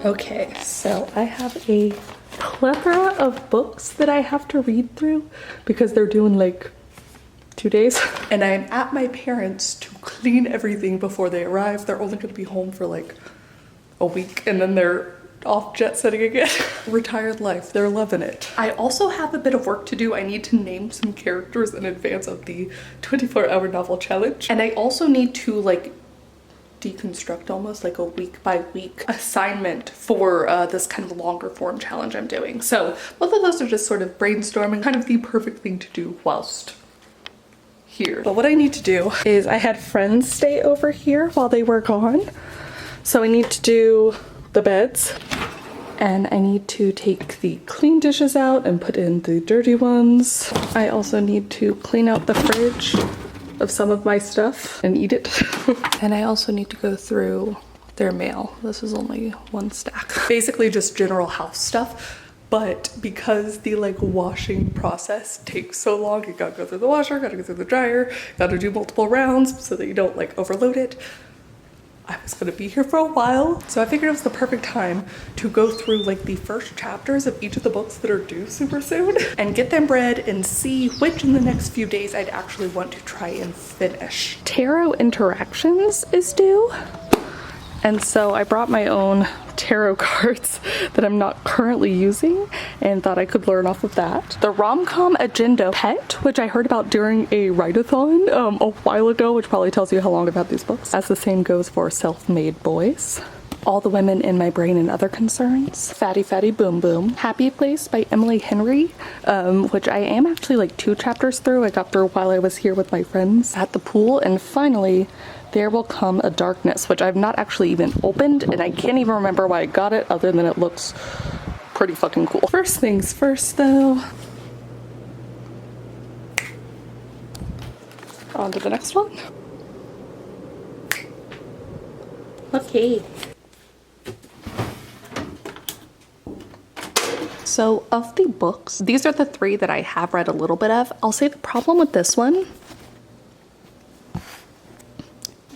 Okay, so I have a plethora of books that I have to read through because they're due in like 2 days. And I'm at my parents' to clean everything before they arrive. They're only gonna be home for like a week and then they're off jet setting again. Retired life, they're loving it. I also have a bit of work to do. I need to name some characters in advance of the 24-hour novel challenge. And I also need to like deconstruct almost like a week by week assignment for this kind of longer form challenge I'm doing. So both of those are just sort of brainstorming, kind of the perfect thing to do whilst here. But what I need to do is I had friends stay over here while they were gone. So I need to do the beds and I need to take the clean dishes out and put in the dirty ones. I also need to clean out the fridge of some of my stuff and eat it. And I also need to go through their mail. This is only one stack. Basically just general house stuff. But because the like washing process takes so long, you gotta go through the washer, gotta go through the dryer, gotta do multiple rounds so that you don't like overload it. I was gonna be here for a while, so I figured it was the perfect time to go through like the first chapters of each of the books that are due super soon and get them read and see which in the next few days I'd actually want to try and finish. Tarot Interactions is due, and so I brought my own tarot cards that I'm not currently using and thought I could learn off of that. The Rom-Com Agenda Pet, which I heard about during a write-a-thon a while ago, which probably tells you how long I've had these books. As the same goes for Self-Made Boys. All the Women in My Brain and Other Concerns. Fatty Fatty Boom Boom. Happy Place by Emily Henry, which I am actually like 2 chapters through. I got through while I was here with my friends at the pool. And finally, There Will Come a Darkness, which I've not actually even opened, and I can't even remember why I got it other than it looks pretty fucking cool. First things first though. On to the next one. Okay. So of the books, these are the 3 that I have read a little bit of. I'll say the problem with this one,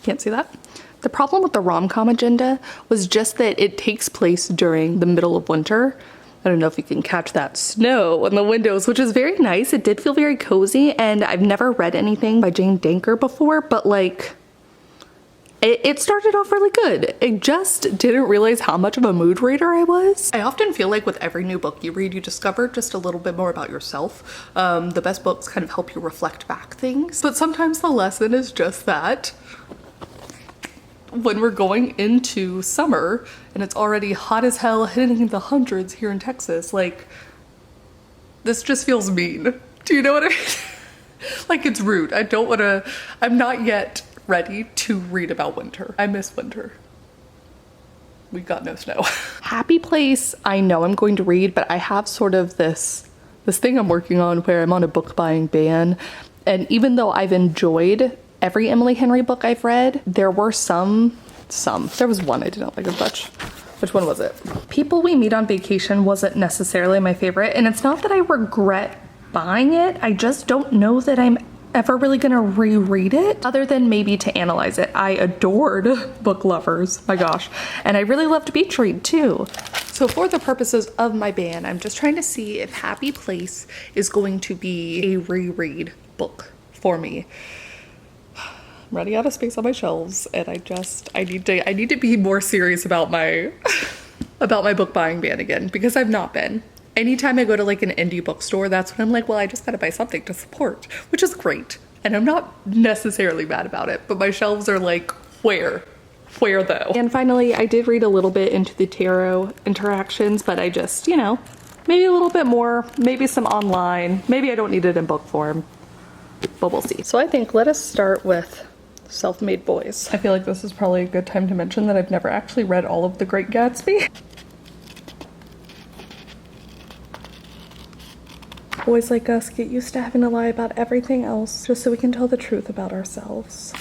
can't see that. The problem with the Rom-Com Agenda was just that it takes place during the middle of winter. I don't know if you can catch that snow on the windows, which is very nice. It did feel very cozy, and I've never read anything by Jane Danker before, but like, it started off really good. I just didn't realize how much of a mood reader I was. I often feel like with every new book you read, you discover just a little bit more about yourself. The best books kind of help you reflect back things, but sometimes the lesson is just that when we're going into summer and it's already hot as hell, hitting the hundreds here in Texas, like, this just feels mean. Do you know what I mean? Like, it's rude. I'm not yet ready to read about winter. I miss winter. We got no snow. Happy Place, I know I'm going to read, but I have sort of this thing I'm working on where I'm on a book buying ban. And even though I've enjoyed every Emily Henry book I've read, there were some. There was one I didn't like as much. Which one was it? People We Meet on Vacation wasn't necessarily my favorite, and it's not that I regret buying it. I just don't know that I'm ever really gonna reread it, other than maybe to analyze it. I adored Book Lovers, my gosh. And I really loved Beach Read too. So for the purposes of my ban, I'm just trying to see if Happy Place is going to be a reread book for me. I'm running out of space on my shelves, and I need to be more serious about my book buying ban again, because I've not been. Anytime I go to like an indie bookstore, that's when I'm like, well, I just gotta buy something to support, which is great. And I'm not necessarily mad about it, but my shelves are like, where though? And finally, I did read a little bit into the Tarot Interactions, but I just, you know, maybe a little bit more, maybe some online, maybe I don't need it in book form, but we'll see. So I think let us start with Self-Made Boys. I feel like this is probably a good time to mention that I've never actually read all of The Great Gatsby. Boys like us get used to having to lie about everything else just so we can tell the truth about ourselves.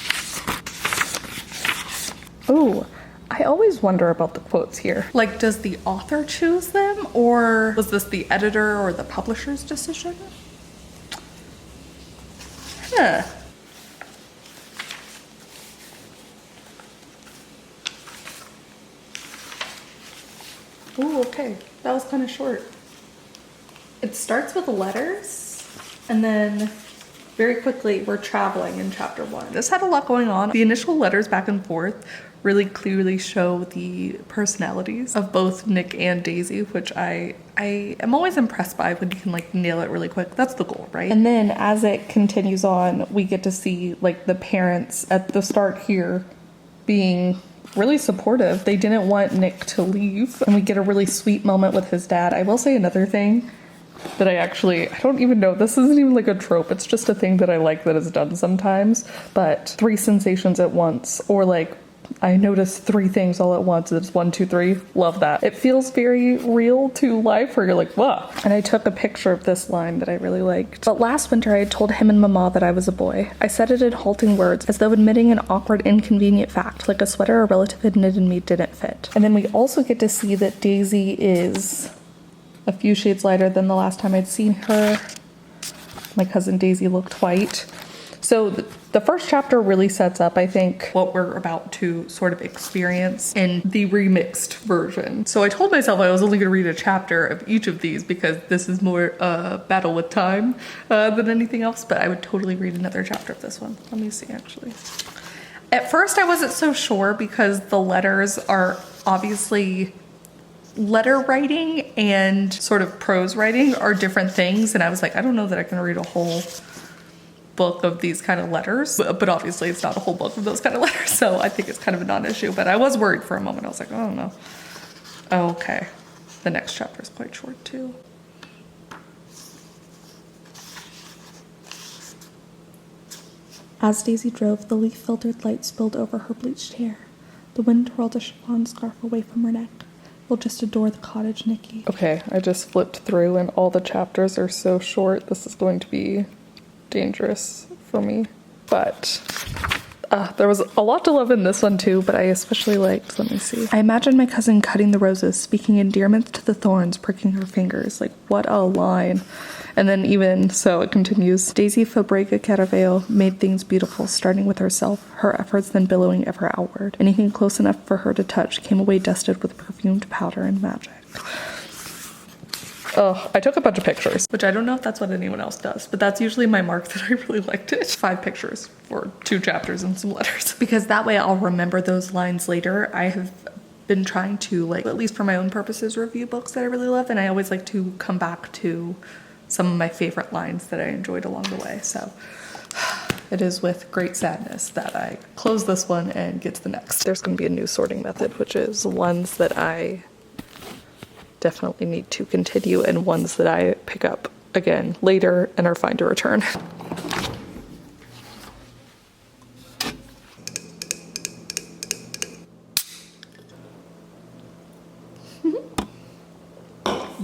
Oh, I always wonder about the quotes here. Like, does the author choose them, or was this the editor or the publisher's decision? Huh. Oh, okay. That was kind of short. It starts with letters, and then very quickly we're traveling in chapter 1. This had a lot going on. The initial letters back and forth really clearly show the personalities of both Nick and Daisy, which I am always impressed by when you can like nail it really quick. That's the goal, right? And then as it continues on, we get to see like the parents at the start here being really supportive. They didn't want Nick to leave, and we get a really sweet moment with his dad. I will say another thing that I don't even know, this isn't even like a trope, it's just a thing that I like that is done sometimes, but 3 sensations at once, or like I noticed 3 things all at once. It's 1, 2, 3. Love that. It feels very real to life where you're like, wow. And I took a picture of this line that I really liked. But last winter I had told him and Mama that I was a boy. I said it in halting words, as though admitting an awkward, inconvenient fact, like a sweater a relative had knitted me didn't fit. And then we also get to see that Daisy is a few shades lighter than the last time I'd seen her. My cousin Daisy looked white. So the first chapter really sets up, I think, what we're about to sort of experience in the remixed version. So I told myself I was only going to read a chapter of each of these because this is more battle with time than anything else, but I would totally read another chapter of this one. Let me see, actually. At first I wasn't so sure because the letters are obviously letter writing and sort of prose writing are different things, and I was like, I don't know that I can read a whole book of these kind of letters, but obviously it's not a whole book of those kind of letters, so I think it's kind of a non-issue, but I was worried for a moment. I was like, I don't know. Oh, okay, the next chapter is quite short too. As Daisy drove, the leaf-filtered light spilled over her bleached hair. The wind twirled a chiffon scarf away from her neck. We'll just adore the cottage, Nikki. Okay, I just flipped through and all the chapters are so short. This is going to be dangerous for me. But there was a lot to love in this one too, but I especially liked, let me see. I imagined my cousin cutting the roses, speaking endearments to the thorns, pricking her fingers. Like, what a line. And then even so, it continues. Daisy Fabrega Caraveo made things beautiful, starting with herself, her efforts then billowing ever outward. Anything close enough for her to touch came away dusted with perfumed powder and magic. Oh, I took a bunch of pictures, which I don't know if that's what anyone else does, but that's usually my mark that I really liked it. 5 pictures for 2 chapters and some letters, because that way I'll remember those lines later. I have been trying to, like, at least for my own purposes, review books that I really love, and I always like to come back to some of my favorite lines that I enjoyed along the way. So it is with great sadness that I close this one and get to the next. There's going to be a new sorting method, which is ones that I definitely need to continue and ones that I pick up again later and are fine to return.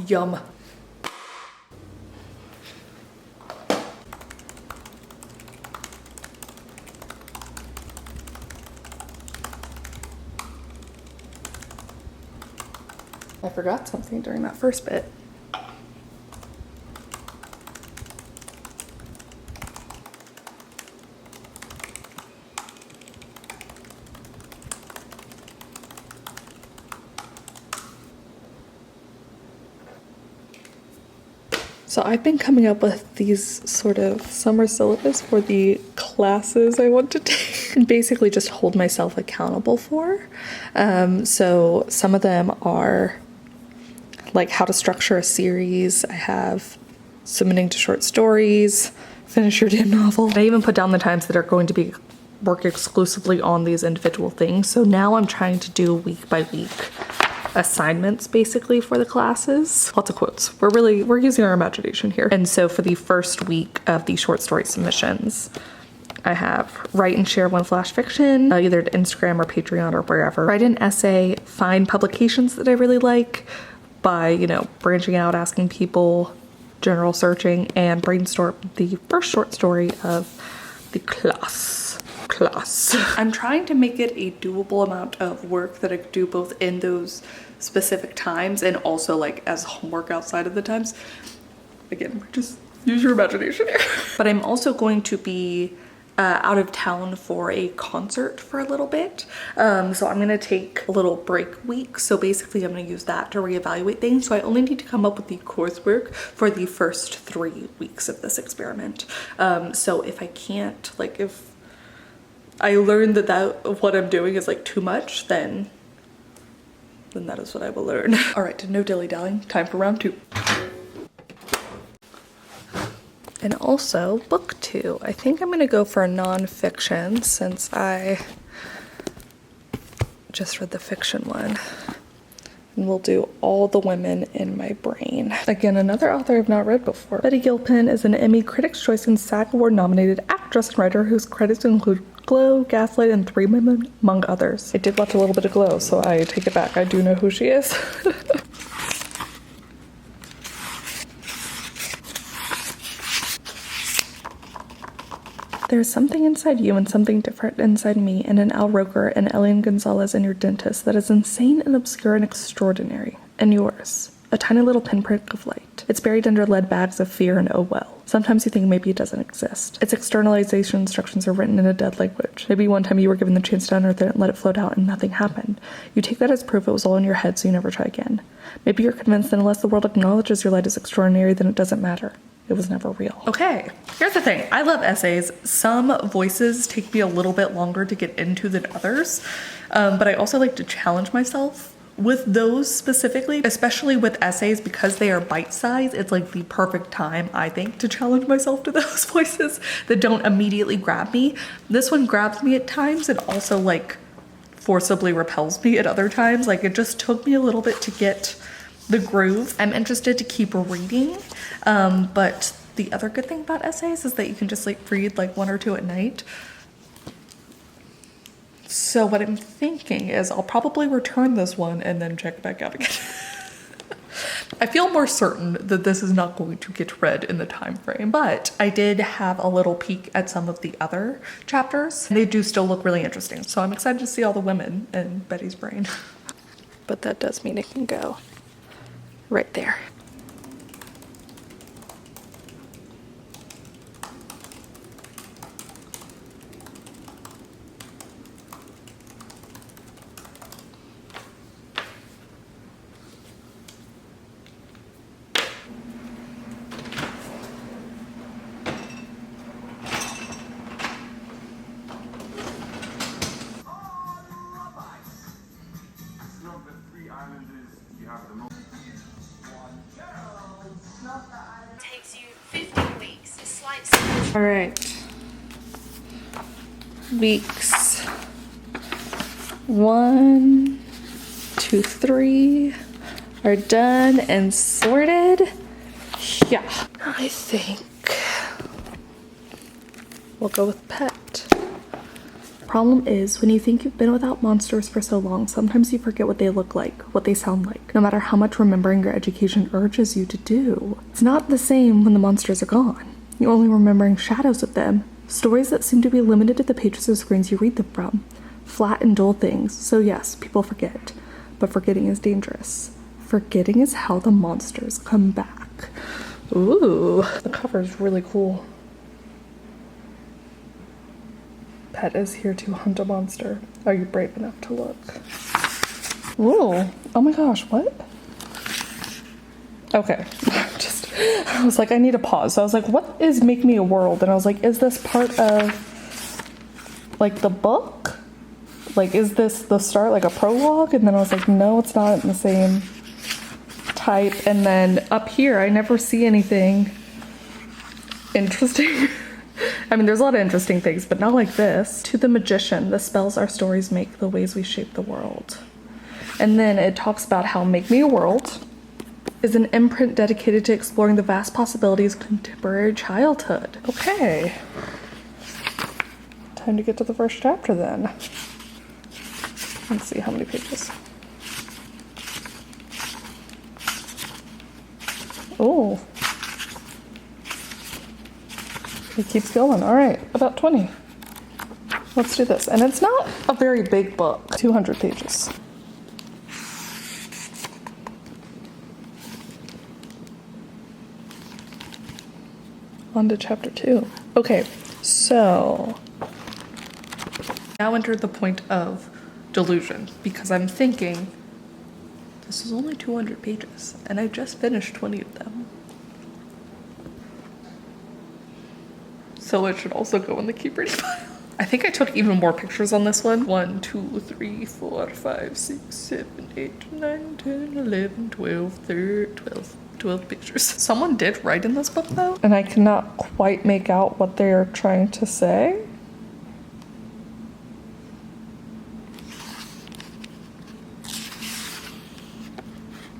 Yum. I forgot something during that first bit. So I've been coming up with these sort of summer syllabus for the classes I want to take and basically just hold myself accountable for. So some of them are like how to structure a series. I have submitting to short stories, finish your damn novel. I even put down the times that are going to be work exclusively on these individual things. So now I'm trying to do week by week assignments basically for the classes. Lots of quotes. We're using our imagination here. And so for the first week of the short story submissions, I have write and share one flash fiction, either to Instagram or Patreon or wherever. Write an essay, find publications that I really like by, you know, branching out, asking people, general searching, and brainstorm the first short story of the class. I'm trying to make it a doable amount of work that I could do both in those specific times and also like as homework outside of the times. Again, just use your imagination here. But I'm also going to be out of town for a concert for a little bit. So I'm gonna take a little break week. So basically I'm gonna use that to reevaluate things. So I only need to come up with the coursework for the first 3 weeks of this experiment. So if I can't, like if I learn that what I'm doing is like too much, then that is what I will learn. All right, no dilly-dallying, time for round 2. And also book 2. I think I'm gonna go for a non-fiction since I just read the fiction one. And we'll do All the Women in My Brain. Again, another author I've not read before. Betty Gilpin is an Emmy, Critics' Choice, and SAG Award nominated actress and writer whose credits include Glow, Gaslight, and 3 Women, among others. I did watch a little bit of Glow, so I take it back. I do know who she is. There's something inside you and something different inside me and in Al Roker and Elian Gonzalez and your dentist that is insane and obscure and extraordinary. And yours. A tiny little pinprick of light. It's buried under lead bags of fear and oh well. Sometimes you think maybe it doesn't exist. Its externalization instructions are written in a dead language. Maybe one time you were given the chance to unearth it and let it float out and nothing happened. You take that as proof it was all in your head so you never try again. Maybe you're convinced that unless the world acknowledges your light is extraordinary, then it doesn't matter. It was never real. Okay, here's the thing. I love essays. Some voices take me a little bit longer to get into than others, but I also like to challenge myself with those specifically, especially with essays because they are bite-sized. It's like the perfect time, I think, to challenge myself to those voices that don't immediately grab me. This one grabs me at times and also like forcibly repels me at other times. Like it just took me a little bit to get the groove. I'm interested to keep reading, but the other good thing about essays is that you can just like read like 1 or 2 at night. So what I'm thinking is I'll probably return this one and then check back out again. I feel more certain that this is not going to get read in the time frame, but I did have a little peek at some of the other chapters. They do still look really interesting. So I'm excited to see all the women in Betty's brain. But that does mean it can go right there. Takes you 15 weeks. A slight. All right. Weeks 1, 2, 3 are done and sorted. Yeah, I think we'll go with pet. Problem is, when you think you've been without monsters for so long, sometimes you forget what they look like, what they sound like, no matter how much remembering your education urges you to do. It's not the same when the monsters are gone. You're only remembering shadows of them, stories that seem to be limited to the pages or screens you read them from. Flat and dull things, so yes, people forget. But forgetting is dangerous. Forgetting is how the monsters come back. Ooh, the cover is really cool. Pet is here to hunt a monster. Are you brave enough to look? Ooh, oh my gosh, what? Okay, I was like, I need a pause. So I was like, what is Make Me a World? And I was like, is this part of like the book? Like, is this the start, like a prologue? And then I was like, no, it's not in the same type. And then up here, I never see anything interesting. I mean, there's a lot of interesting things, but not like this. To the magician, the spells our stories make, the ways we shape the world. And then it talks about how Make Me a World is an imprint dedicated to exploring the vast possibilities of contemporary childhood. Okay. Time to get to the first chapter then. Let's see how many pages. Oh. It keeps going. All right, about 20. Let's do this. And it's not a very big book, 200 pages. On to chapter 2. Okay, so Now enter the point of delusion, because I'm thinking this is only 200 pages and I just finished 20 of them. So it should also go in the keep reading pile. I think I took even more pictures on this one. 1, 2, 3, 4, 5, 6, 7, 8, 9, 10, 11, 12, 13, 12 pictures. Someone did write in this book though, and I cannot quite make out what they are trying to say.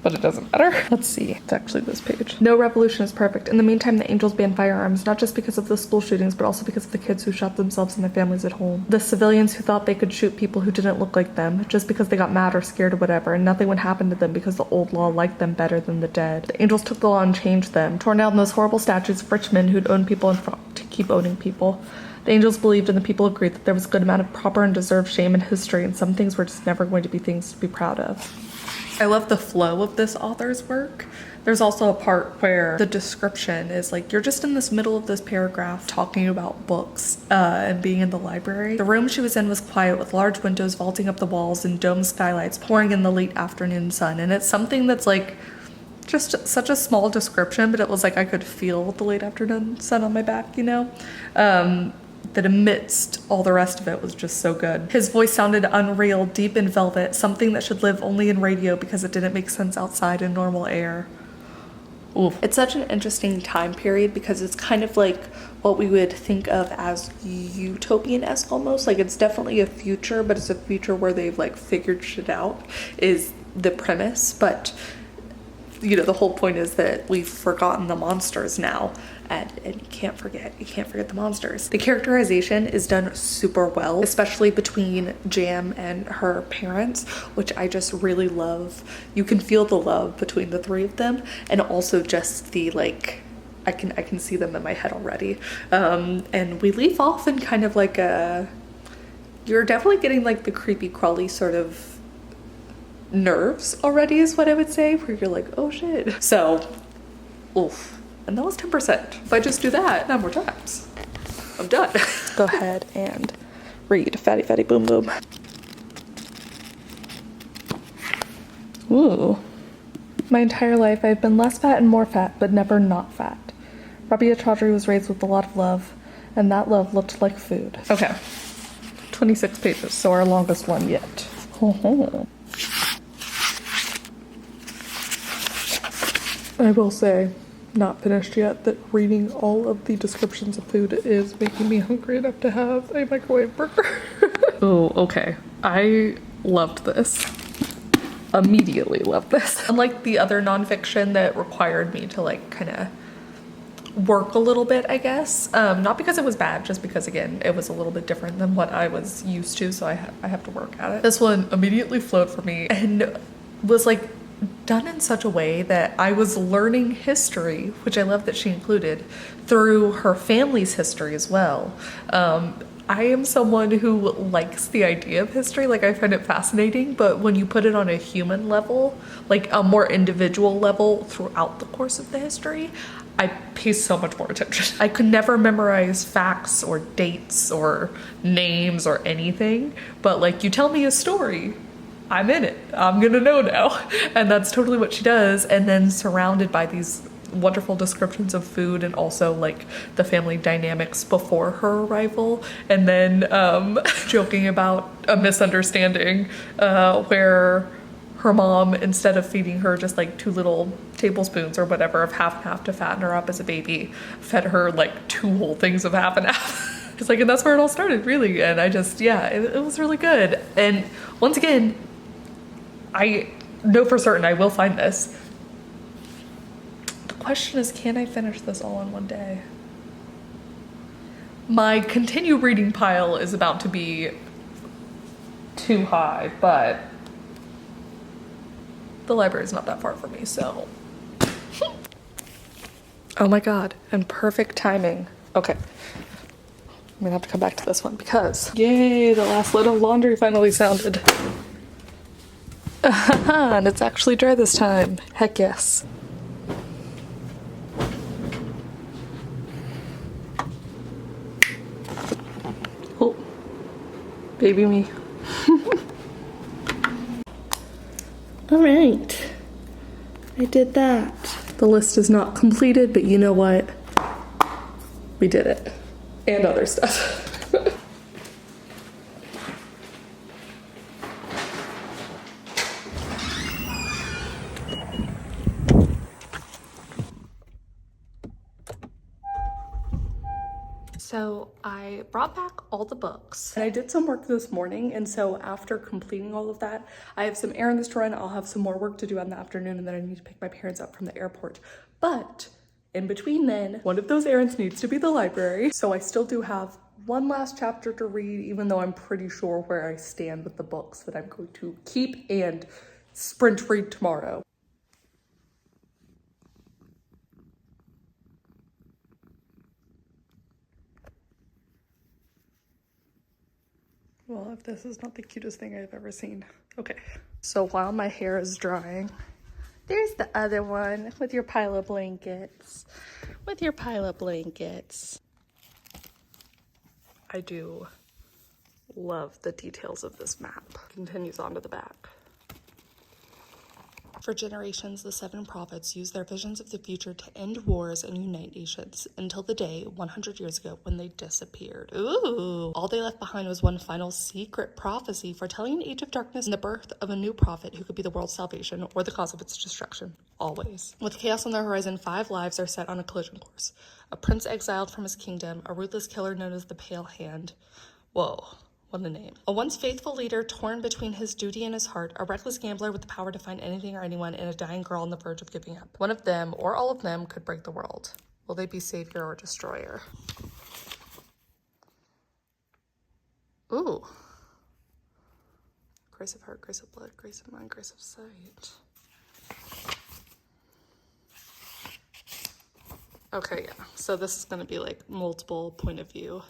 But it doesn't matter. Let's see. It's actually this page. No revolution is perfect. In the meantime, the angels banned firearms, not just because of the school shootings, but also because of the kids who shot themselves and their families at home. The civilians who thought they could shoot people who didn't look like them, just because they got mad or scared or whatever, and nothing would happen to them because the old law liked them better than the dead. The angels took the law and changed them, torn down those horrible statues of rich men who'd owned people and fought to keep owning people. The angels believed and the people agreed that there was a good amount of proper and deserved shame in history, and some things were just never going to be things to be proud of. I love the flow of this author's work. There's also a part where the description is like, you're just in this middle of this paragraph talking about books and being in the library. The room she was in was quiet with large windows vaulting up the walls and domed skylights pouring in the late afternoon sun. And it's something that's like just such a small description, but it was like I could feel the late afternoon sun on my back, you know? That amidst all the rest of it was just so good. His voice sounded unreal, deep in velvet, something that should live only in radio because it didn't make sense outside in normal air. Oof. It's such an interesting time period because it's kind of like what we would think of as utopian-esque almost. Like it's definitely a future, but it's a future where they've like figured shit out is the premise. But you know, the whole point is that we've forgotten the monsters now. And you can't forget the monsters. The characterization is done super well, especially between Jam and her parents, which I just really love. You can feel the love between the three of them, and also just the like, I can see them in my head already. And we leave off in kind of like a, you're definitely getting like the creepy crawly sort of nerves already is what I would say, where you're like, oh shit. So, oof. And that was 10%. If I just do that 9 more times, I'm done. Go ahead and read Fatty Fatty Boom Boom. Ooh. My entire life I've been less fat and more fat, but never not fat. Rabia Chaudhry was raised with a lot of love, and that love looked like food. Okay. 26 pages, so our longest one yet. I will say, not finished yet, that reading all of the descriptions of food is making me hungry enough to have a microwave burger. Oh, okay. I loved this. Immediately loved this. Unlike the other nonfiction that required me to like kind of work a little bit, I guess. Not because it was bad, just because again, it was a little bit different than what I was used to, so I have to work at it. This one immediately flowed for me and was like done in such a way that I was learning history, which I love that she included, through her family's history as well. I am someone who likes the idea of history, like I find it fascinating, but when you put it on a human level, like a more individual level throughout the course of the history, I pay so much more attention. I could never memorize facts or dates or names or anything, but like you tell me a story, I'm in it. I'm gonna know now. And that's totally what she does. And then surrounded by these wonderful descriptions of food and also like the family dynamics before her arrival. And then joking about a misunderstanding where her mom, instead of feeding her just like 2 little tablespoons or whatever of half and half to fatten her up as a baby, fed her like 2 whole things of half and half. It's like, and that's where it all started, really. And I just, yeah, it was really good. And once again, I know for certain I will find this. The question is, can I finish this all in one day? My continue reading pile is about to be too high, but the library is not that far from me, so. Oh my God, and perfect timing. Okay. I'm gonna have to come back to this one because, yay, the last load of laundry finally sounded. And it's actually dry this time. Heck yes. Oh, Baby me. All right, I did that. The list is not completed, but you know what? We did it. And other stuff. So I brought back all the books and I did some work this morning, and so after completing all of that, I have some errands to run. I'll have some more work to do in the afternoon, and then I need to pick my parents up from the airport. But in between then, one of those errands needs to be the library. So I still do have one last chapter to read, even though I'm pretty sure where I stand with the books that I'm going to keep and sprint read tomorrow. Well, if this is not the cutest thing I've ever seen. Okay. So while my hair is drying, there's the other one with your pile of blankets. With your pile of blankets. I do love the details of this map. Continues on to the back. For generations, the seven prophets used their visions of the future to end wars and unite nations until the day 100 years ago when they disappeared. Ooh! All they left behind was one final secret prophecy foretelling an age of darkness and the birth of a new prophet who could be the world's salvation or the cause of its destruction. Always. With chaos on the horizon, 5 lives are set on a collision course. A prince exiled from his kingdom, a ruthless killer known as the Pale Hand. Whoa. What a name. A once faithful leader torn between his duty and his heart, a reckless gambler with the power to find anything or anyone, and a dying girl on the verge of giving up. One of them, or all of them, could break the world. Will they be savior or destroyer? Ooh. Grace of heart, grace of blood, grace of mind, grace of sight. Okay, yeah. So this is gonna be like multiple point of view.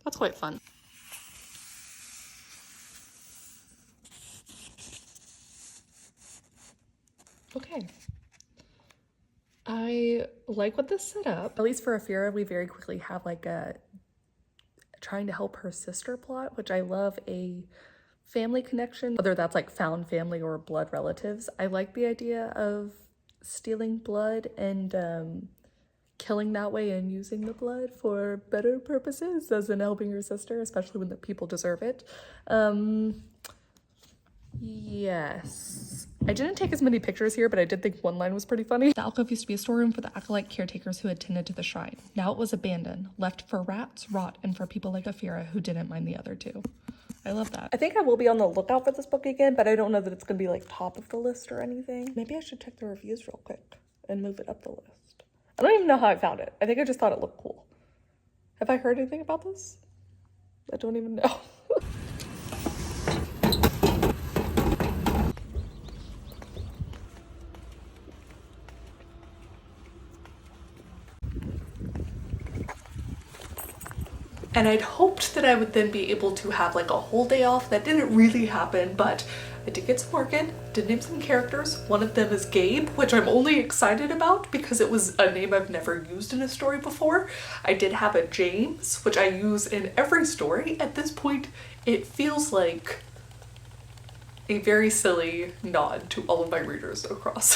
That's quite fun. Okay. I like what this set up. At least for Afira, we very quickly have like a trying to help her sister plot, which I love a family connection, whether that's like found family or blood relatives. I like the idea of stealing blood and killing that way and using the blood for better purposes, as in helping your sister, especially when the people deserve it. Yes. I didn't take as many pictures here, but I did think one line was pretty funny. The alcove used to be a storeroom for the acolyte caretakers who had tended to the shrine. Now it was abandoned, left for rats, rot, and for people like Afira who didn't mind the other two. I love that. I think I will be on the lookout for this book again, but I don't know that it's gonna be like top of the list or anything. Maybe I should check the reviews real quick and move it up the list. I don't even know how I found it. I think I just thought it looked cool. Have I heard anything about this? I don't even know. And I'd hoped that I would then be able to have like a whole day off. That didn't really happen, but I did get some work in, did name some characters. One of them is Gabe, which I'm only excited about because it was a name I've never used in a story before. I did have a James, which I use in every story. At this point, it feels like a very silly nod to all of my readers across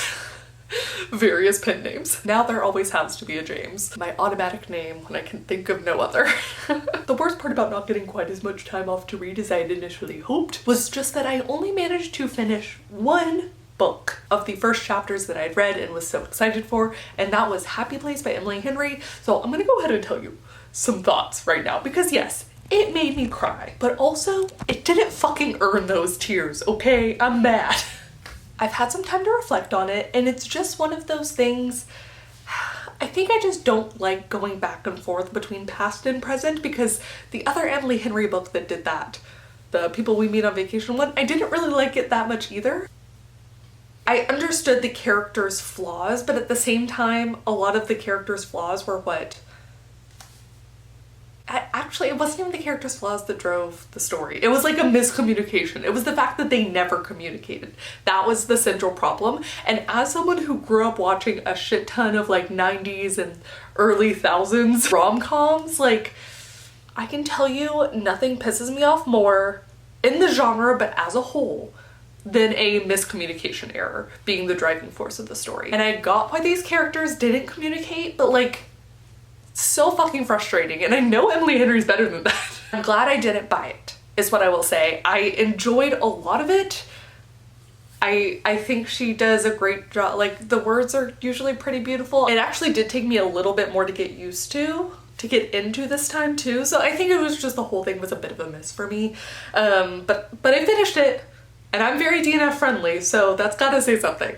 various pen names. Now there always has to be a James, my automatic name when I can think of no other. The worst part about not getting quite as much time off to read as I had initially hoped was just that I only managed to finish one book of the first chapters that I'd read and was so excited for, and that was Happy Place by Emily Henry. So I'm gonna go ahead and tell you some thoughts right now, because yes, it made me cry, but also it didn't fucking earn those tears, okay? I'm mad. I've had some time to reflect on it, and it's just one of those things. I think I just don't like going back and forth between past and present, because the other Emily Henry book that did that, the People We Meet on Vacation one, I didn't really like it that much either. I understood the characters' flaws, but at the same time, a lot of the characters' flaws were what Actually, it wasn't even the character's flaws that drove the story. It was like a miscommunication. It was the fact that they never communicated. That was the central problem. And as someone who grew up watching a shit ton of like 90s and early thousands rom-coms, like, I can tell you nothing pisses me off more in the genre, but as a whole, than a miscommunication error being the driving force of the story. And I got why these characters didn't communicate, but like, so fucking frustrating. And I know Emily Henry's better than that. I'm glad I didn't buy it, is what I will say. I enjoyed a lot of it. I think she does a great job. Like, the words are usually pretty beautiful. It actually did take me a little bit more to get used to get into this time too. So I think it was just, the whole thing was a bit of a miss for me. But I finished it, and I'm very DNF friendly, so that's gotta say something.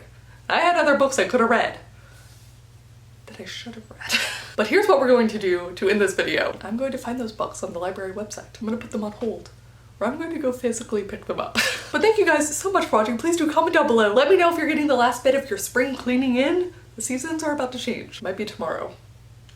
I had other books I could have read that I should have read. But here's what we're going to do to end this video. I'm going to find those books on the library website. I'm gonna put them on hold, or I'm going to go physically pick them up. But thank you guys so much for watching. Please do comment down below. Let me know if you're getting the last bit of your spring cleaning in. The seasons are about to change. Might be tomorrow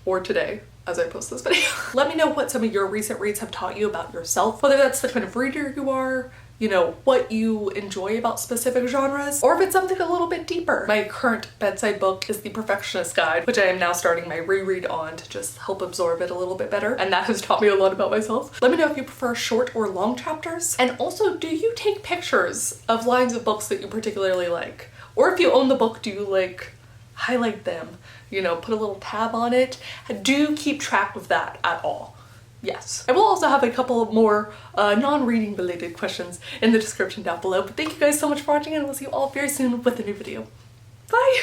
or today as I post this video. Let me know what some of your recent reads have taught you about yourself, whether that's the kind of reader you are, you know, what you enjoy about specific genres, or if it's something a little bit deeper. My current bedside book is The Perfectionist Guide, which I am now starting my reread on to just help absorb it a little bit better, and that has taught me a lot about myself. Let me know if you prefer short or long chapters, and also, do you take pictures of lines of books that you particularly like? Or if you own the book, do you like highlight them? You know, put a little tab on it? Do keep track of that at all? Yes. I will also have a couple more non-reading related questions in the description down below. But thank you guys so much for watching, and we'll see you all very soon with a new video. Bye!